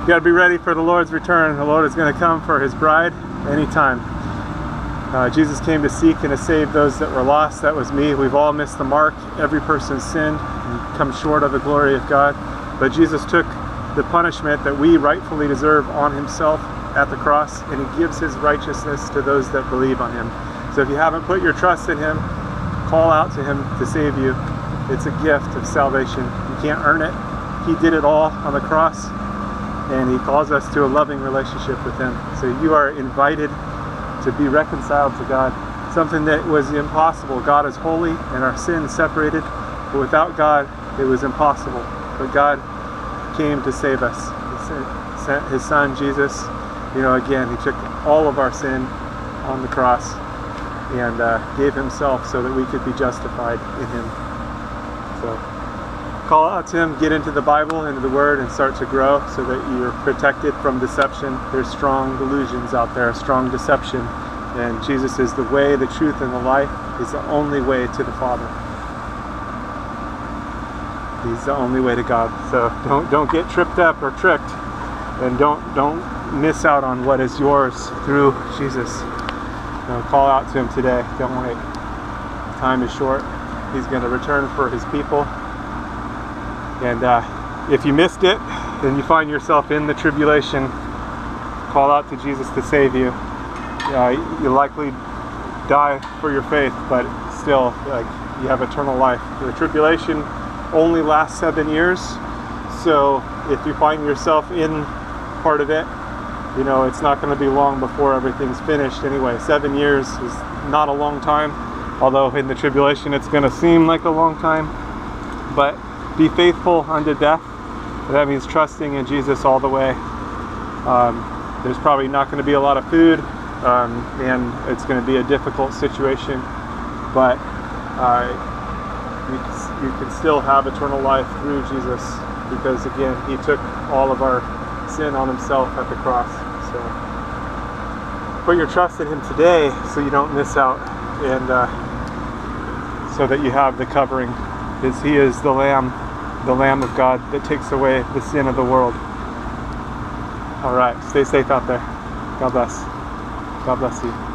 You got to be ready for the Lord's return. The Lord is going to come for his bride anytime. Jesus came to seek and to save those that were lost. That was me. We've all missed the mark. Every person's sinned and come short of the glory of God. But Jesus took the punishment that we rightfully deserve on himself at the cross, and he gives his righteousness to those that believe on him. So if you haven't put your trust in him, call out to him to save you. It's a gift of salvation. You can't earn it. He did it all on the cross, and he calls us to a loving relationship with him. So you are invited to be reconciled to God, something that was impossible. God is holy and our sin separated, but without God it was impossible. But God came to save us. He sent his son Jesus. Again, he took all of our sin on the cross and gave himself so that we could be justified in him. So call out to him, get into the Bible, into the Word, and start to grow so that you're protected from deception. There's strong delusions out there, strong deception, and Jesus is the way, the truth, and the life. He's the only way to the Father. He's the only way to God. So don't get tripped up or tricked, and don't miss out on what is yours through Jesus. Call out to him today. Don't wait. Time is short. He's going to return for his people. And if you missed it, and you find yourself in the tribulation, call out to Jesus to save you. You'll likely die for your faith, but still, you have eternal life. The tribulation only lasts 7 years, so if you find yourself in part of it, it's not going to be long before everything's finished anyway. 7 years is not a long time, although in the tribulation it's going to seem like a long time. But be faithful unto death. That means trusting in Jesus all the way. There's probably not going to be a lot of food, and it's going to be a difficult situation, but you can still have eternal life through Jesus, because again, he took all of our sin on himself at the cross. So put your trust in him today so you don't miss out, and so that you have the covering. He is the Lamb of God that takes away the sin of the world. All right, stay safe out there. God bless. God bless you.